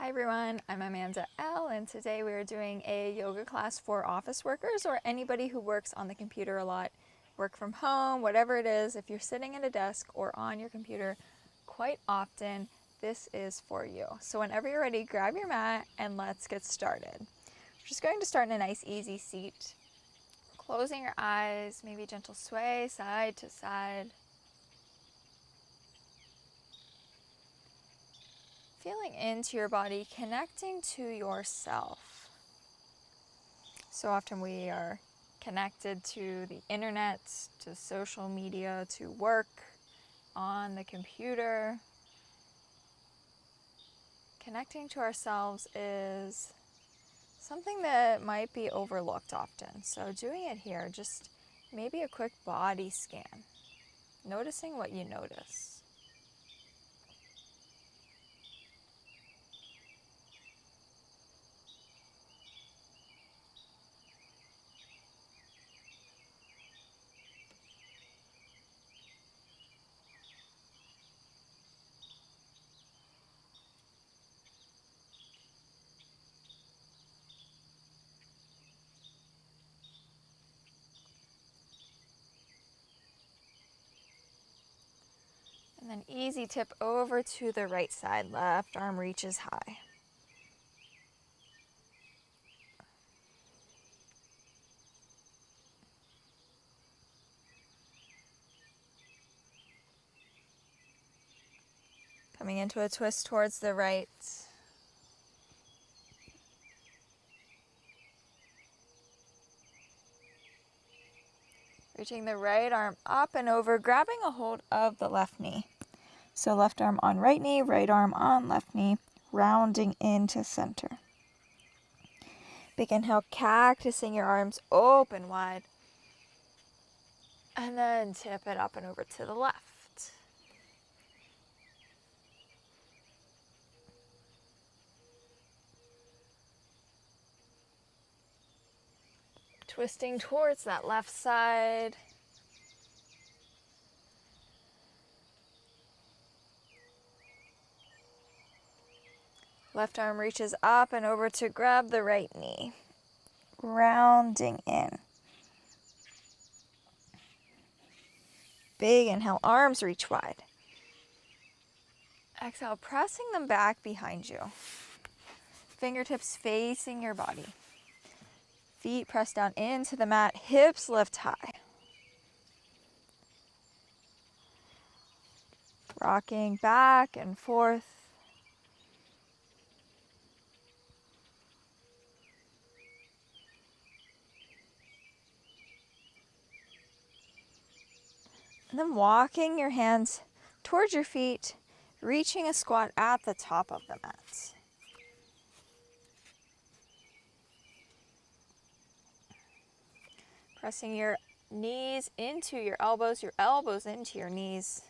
Hi everyone, I'm Amanda L, and today we are doing a yoga class for office workers or anybody who works on the computer a lot, work from home, whatever it is. If you're sitting at a desk or on your computer quite often, this is for you. So whenever you're ready, grab your mat and let's get started. We're just going to start in a nice easy seat. Closing your eyes, maybe a gentle sway side to side. Feeling into your body, connecting to yourself. So often we are connected to the internet, to social media, to work, on the computer. Connecting to ourselves is something that might be overlooked often. So doing it here, just maybe a quick body scan, noticing what you notice. And then easy tip over to the right side, left arm reaches high. Coming into a twist towards the right. Reaching the right arm up and over, grabbing a hold of the left knee. So left arm on right knee, right arm on left knee, rounding into center. Big inhale, cactusing your arms open wide. And then tip it up and over to the left. Twisting towards that left side. Left arm reaches up and over to grab the right knee. Rounding in. Big inhale, arms reach wide. Exhale, pressing them back behind you. Fingertips facing your body. Feet press down into the mat, hips lift high. Rocking back and forth. And then walking your hands towards your feet, reaching a squat at the top of the mat. Pressing your knees into your elbows into your knees,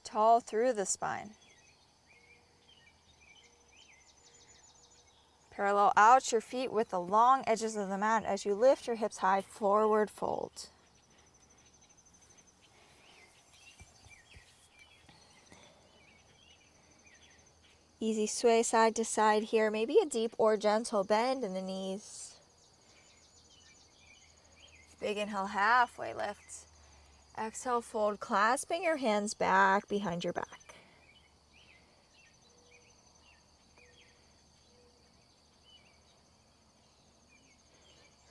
tall through the spine. Parallel out your feet with the long edges of the mat as you lift your hips high, forward fold. Easy sway side to side here, maybe a deep or gentle bend in the knees. Big inhale, halfway lift. Exhale, fold, clasping your hands back behind your back.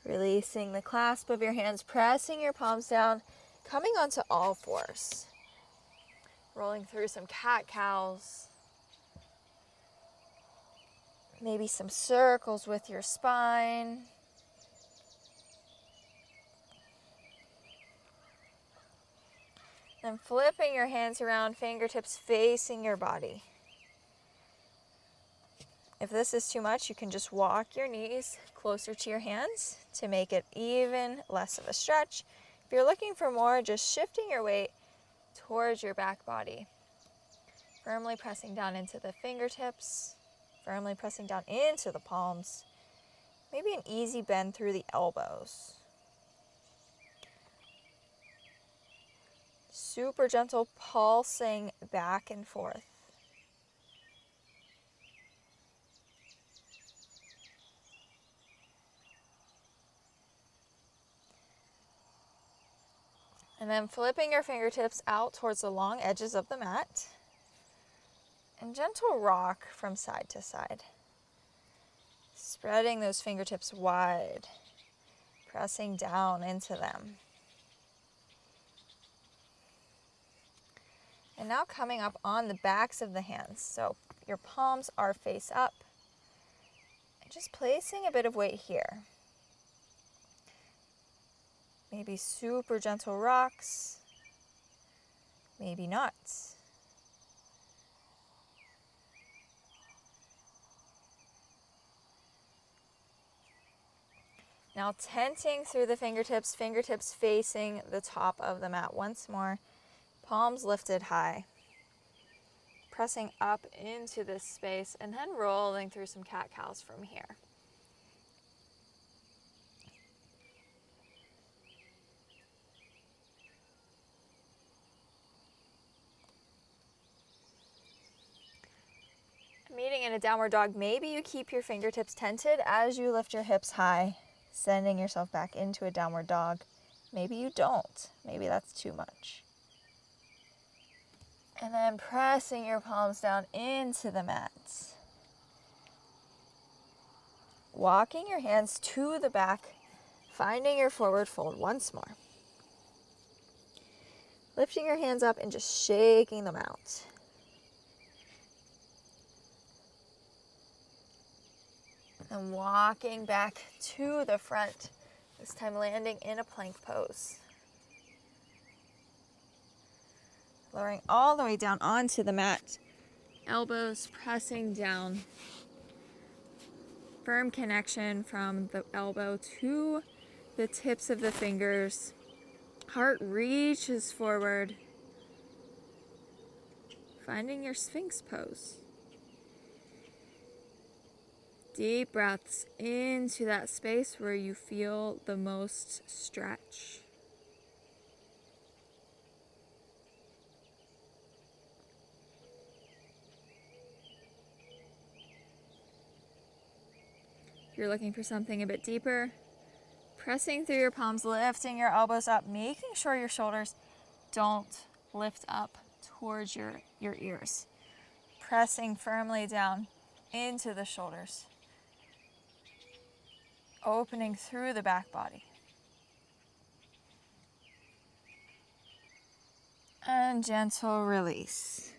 Releasing the clasp of your hands, pressing your palms down, coming onto all fours. Rolling through some cat-cows. Maybe some circles with your spine. Then flipping your hands around, fingertips facing your body. If this is too much, you can just walk your knees closer to your hands to make it even less of a stretch. If you're looking for more, just shifting your weight towards your back body. Firmly pressing down into the fingertips, firmly pressing down into the palms. Maybe an easy bend through the elbows. Super gentle pulsing back and forth. And then flipping your fingertips out towards the long edges of the mat. And gentle rock from side to side. Spreading those fingertips wide, pressing down into them. And now coming up on the backs of the hands. So your palms are face up. And just placing a bit of weight here. Maybe super gentle rocks. Maybe not. Now tenting through the fingertips, fingertips facing the top of the mat once more. Palms lifted high. Pressing up into this space and then rolling through some cat-cows from here. Meeting in a downward dog, maybe you keep your fingertips tented as you lift your hips high, sending yourself back into a downward dog. Maybe you don't. Maybe that's too much. And then pressing your palms down into the mat. Walking your hands to the back, finding your forward fold once more. Lifting your hands up and just shaking them out. And walking back to the front, this time landing in a plank pose. Lowering all the way down onto the mat. Elbows pressing down. Firm connection from the elbow to the tips of the fingers. Heart reaches forward. Finding your Sphinx pose. Deep breaths into that space where you feel the most stretch. If you're looking for something a bit deeper, pressing through your palms, lifting your elbows up, making sure your shoulders don't lift up towards your ears. Pressing firmly down into the shoulders. Opening through the back body. And gentle release.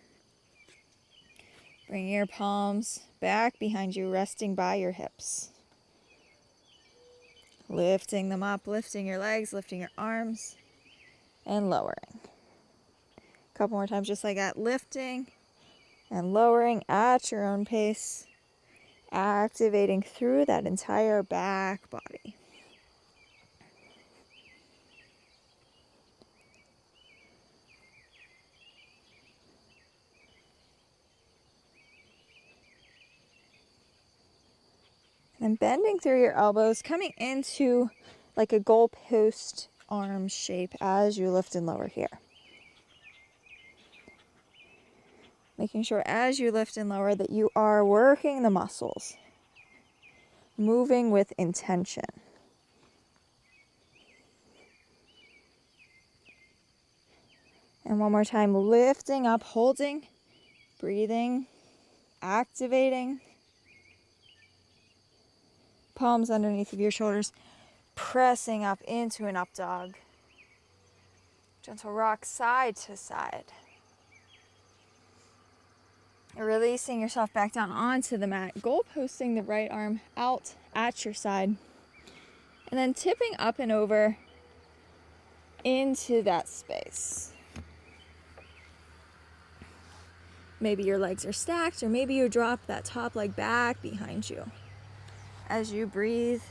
Bring your palms back behind you, resting by your hips. Lifting them up, lifting your legs, lifting your arms, and lowering. A couple more times just like that, lifting and lowering at your own pace. Activating through that entire back body. And bending through your elbows, coming into like a goalpost arm shape as you lift and lower here. Making sure as you lift and lower that you are working the muscles. Moving with intention. And one more time, lifting up, holding, breathing, activating. Palms underneath of your shoulders, pressing up into an up dog. Gentle rock side to side. Releasing yourself back down onto the mat, goalposting the right arm out at your side. And then tipping up and over into that space. Maybe your legs are stacked, or maybe you drop that top leg back behind you as you breathe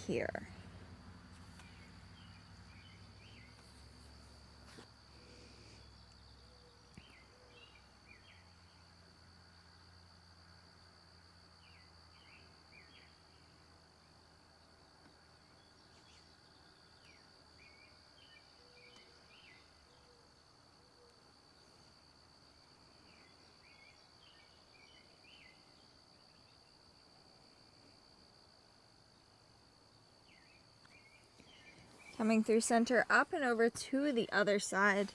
here. Coming through center, up and over to the other side.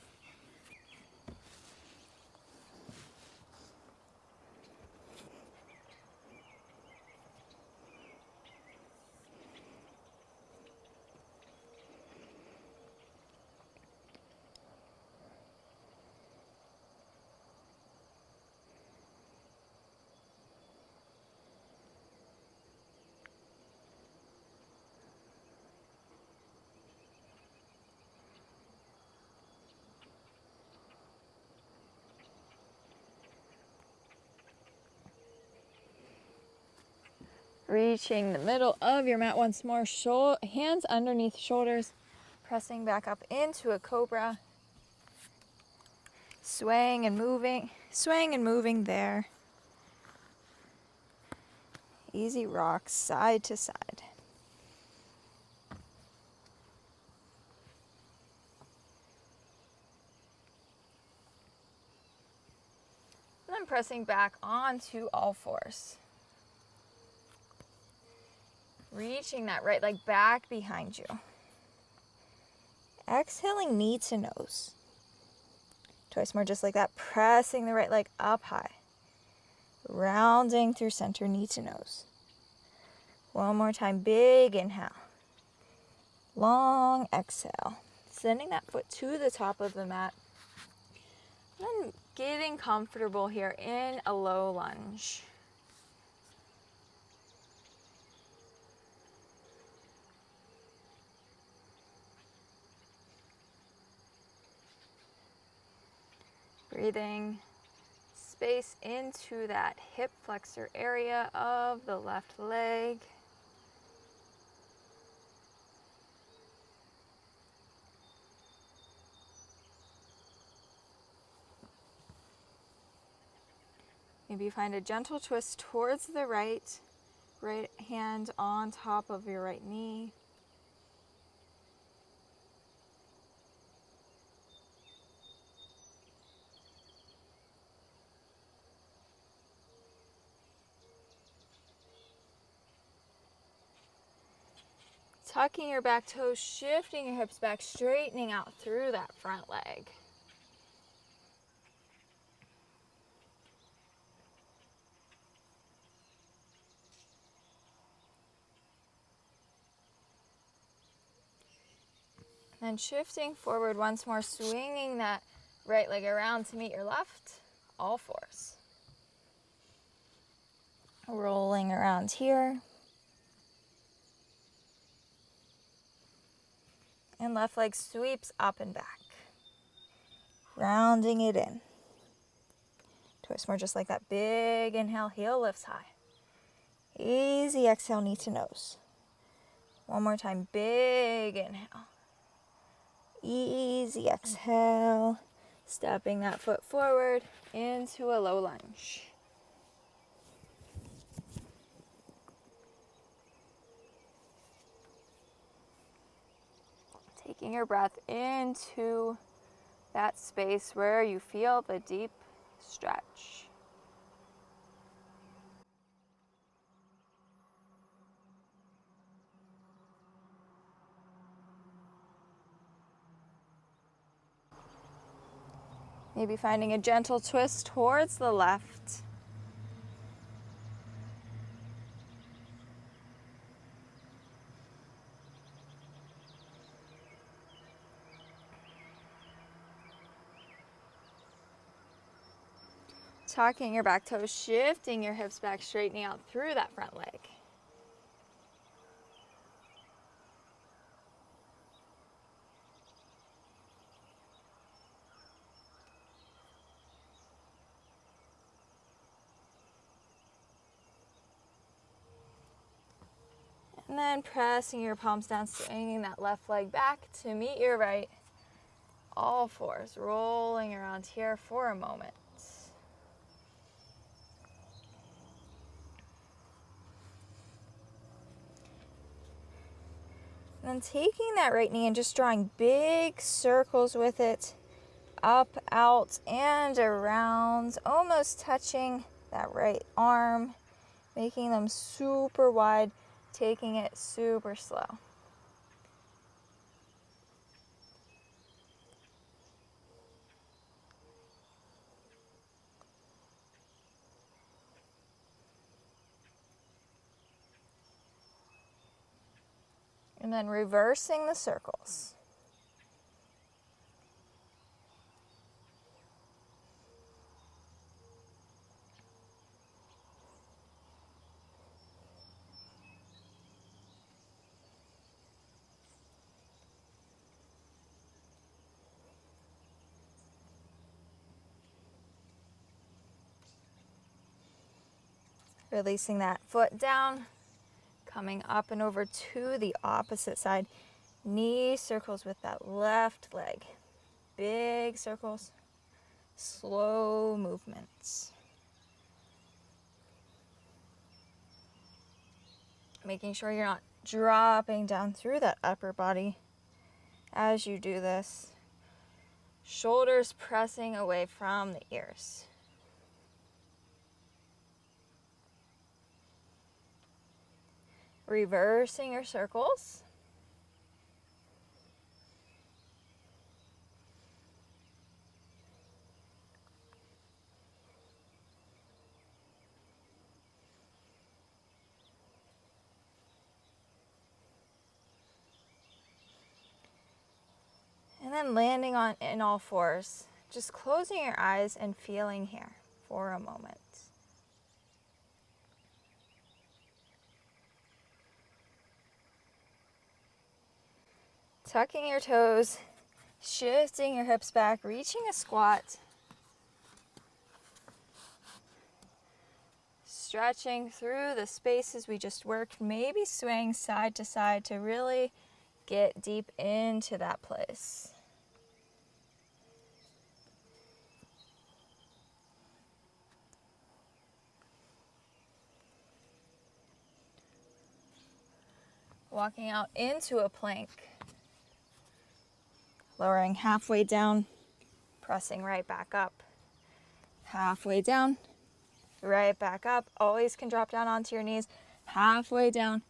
Reaching the middle of your mat once more, hands underneath shoulders, pressing back up into a cobra. Swaying and moving there. Easy rocks side to side. And then pressing back onto all fours. Reaching that right leg back behind you. Exhaling knee to nose. Twice more just like that. Pressing the right leg up high. Rounding through center, knee to nose. One more time, big inhale. Long exhale. Sending that foot to the top of the mat. Then getting comfortable here in a low lunge. Breathing space into that hip flexor area of the left leg. Maybe find a gentle twist towards the right hand on top of your right knee. Tucking your back toes, shifting your hips back, straightening out through that front leg. Then shifting forward once more, swinging that right leg around to meet your left, all fours. Rolling around here. And left leg sweeps up and back. Rounding it in. Twist more just like that. Big inhale, heel lifts high. Easy exhale, knee to nose. One more time, big inhale. Easy exhale. Stepping that foot forward into a low lunge. Taking your breath into that space where you feel the deep stretch. Maybe finding a gentle twist towards the left. Tucking your back toes, shifting your hips back, straightening out through that front leg. And then pressing your palms down, swinging that left leg back to meet your right. All fours, rolling around here for a moment. And then taking that right knee and just drawing big circles with it. Up, out, and around. Almost touching that right arm. Making them super wide. Taking it super slow. And then reversing the circles. Releasing that foot down, coming up and over to the opposite side. Knee circles with that left leg. Big circles, slow movements. Making sure you're not dropping down through that upper body as you do this. Shoulders pressing away from the ears. Reversing your circles. And then landing on in all fours. Just closing your eyes and feeling here for a moment. Tucking your toes, shifting your hips back, reaching a squat. Stretching through the spaces we just worked, maybe swaying side to side to really get deep into that place. Walking out into a plank. Lowering halfway down, pressing right back up. Halfway down, right back up. Always can drop down onto your knees. Halfway down,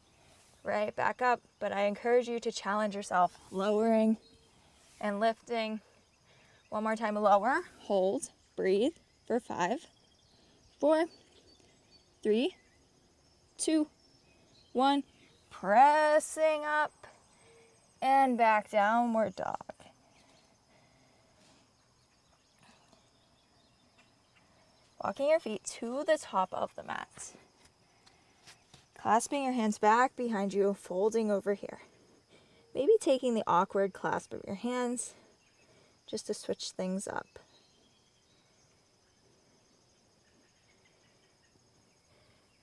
right back up. But I encourage you to challenge yourself. Lowering and lifting. One more time, lower, hold, breathe for 5, 4, 3, 2, 1. Pressing up and back, downward dog. Walking your feet to the top of the mat. Clasping your hands back behind you, folding over here. Maybe taking the awkward clasp of your hands just to switch things up.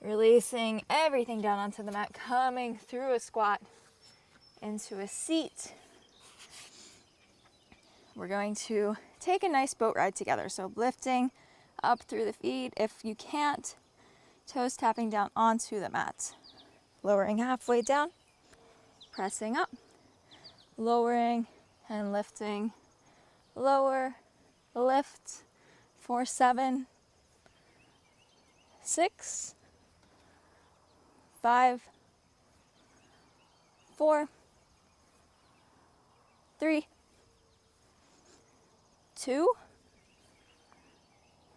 Releasing everything down onto the mat, coming through a squat into a seat. We're going to take a nice boat ride together. So lifting up through the feet. If you can't, toes tapping down onto the mat. Lowering halfway down, pressing up, lowering and lifting. Lower, lift for 7, 6, 5, 4, 3, 2,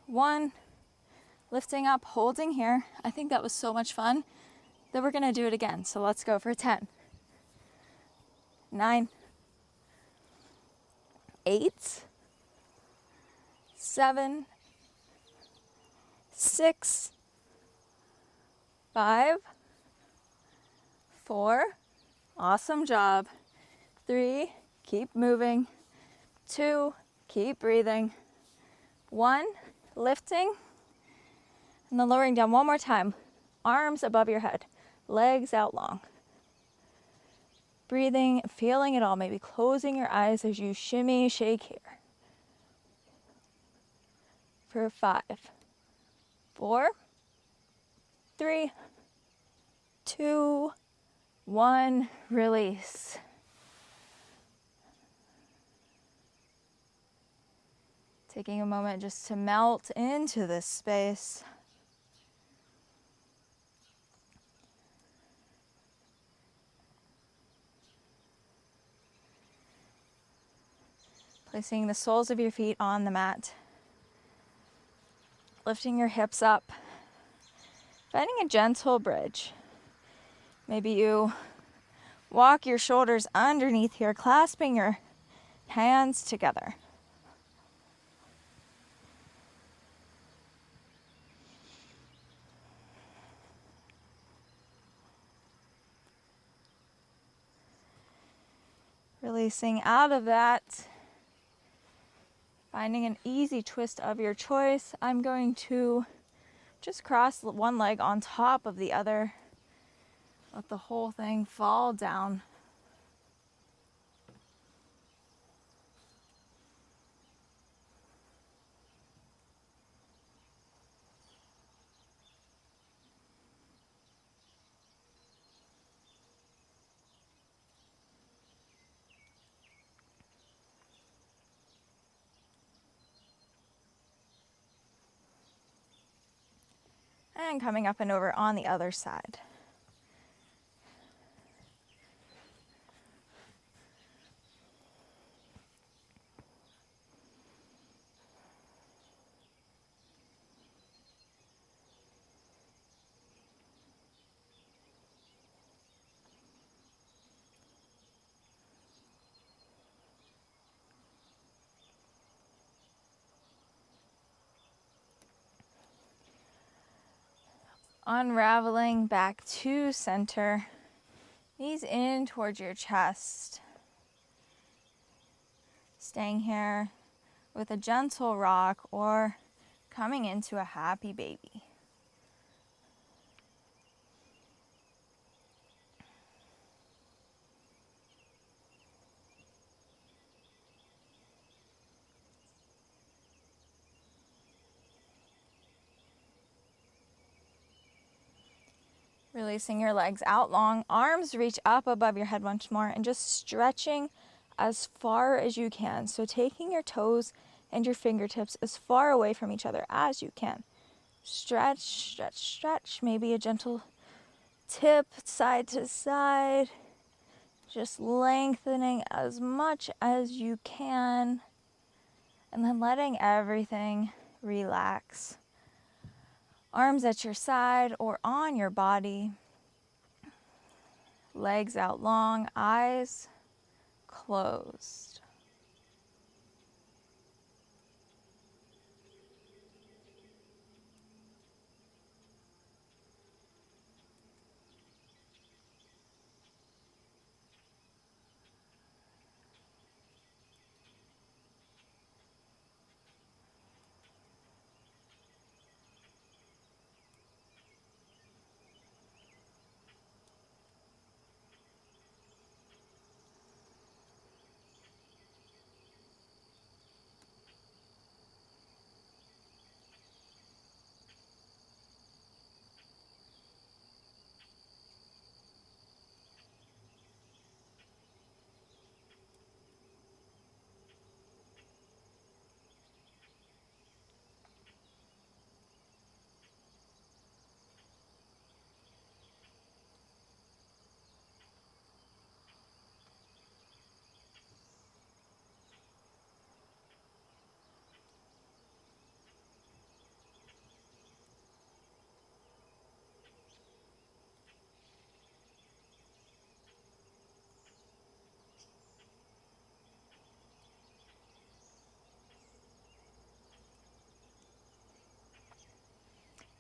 1. Lifting up, holding here. I think that was so much fun that we're going to do it again. So let's go for 10, 9, 8, 7, 6, 5, 4, awesome job. 3, keep moving. 2, keep breathing. 1, lifting. And then lowering down one more time. Arms above your head, legs out long. Breathing, feeling it all, maybe closing your eyes as you shimmy, shake here. For 5, 4, 3, 2, 1, release. Taking a moment just to melt into this space. Placing the soles of your feet on the mat. Lifting your hips up. Finding a gentle bridge. Maybe you Walk your shoulders underneath here, clasping your hands together. Releasing out of that, finding an easy twist of your choice. I'm going to just cross one leg on top of the other. Let the whole thing fall down. And coming up and over on the other side. Unraveling back to center. Knees in towards your chest. Staying here with a gentle rock or coming into a happy baby. Releasing your legs out long, arms reach up above your head once more, and just stretching as far as you can. So taking your toes and your fingertips as far away from each other as you can. Stretch, stretch, stretch. Maybe a gentle tip side to side. Just lengthening as much as you can. And then letting everything relax. Arms at your side or on your body. Legs out long, eyes closed.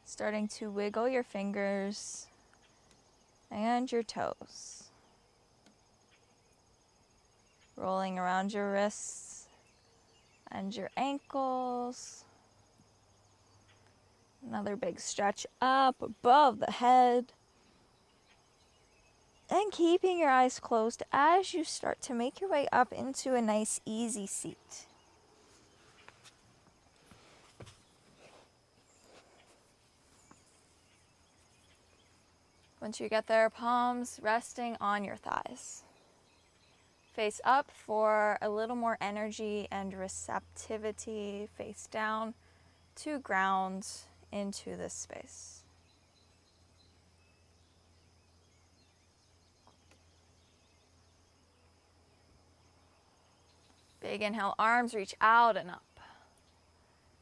Starting to wiggle your fingers and your toes. Rolling around your wrists and your ankles. Another big stretch up above the head. And keeping your eyes closed as you start to make your way up into a nice easy seat. Once you get there, palms resting on your thighs. Face up for a little more energy and receptivity. Face down to ground into this space. Big inhale, arms reach out and up.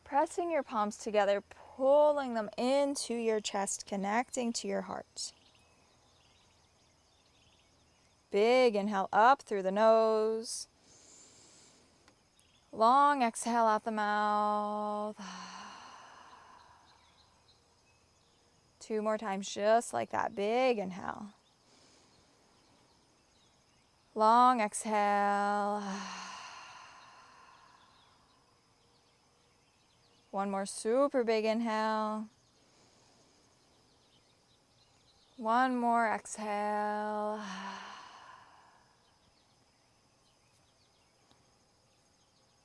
Pressing your palms together, pulling them into your chest, connecting to your heart. Big inhale up through the nose. Long exhale out the mouth. 2 more times, just like that. Big inhale. Long exhale. One more super big inhale. One more exhale.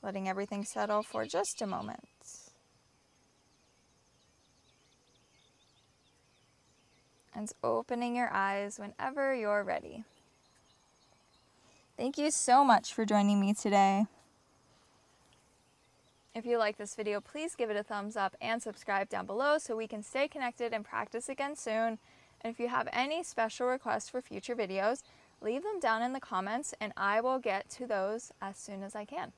Letting everything settle for just a moment. And opening your eyes whenever you're ready. Thank you so much for joining me today. If you like this video, please give it a thumbs up and subscribe down below so we can stay connected and practice again soon. And if you have any special requests for future videos, leave them down in the comments and I will get to those as soon as I can.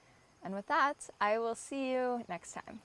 And with that, I will see you next time.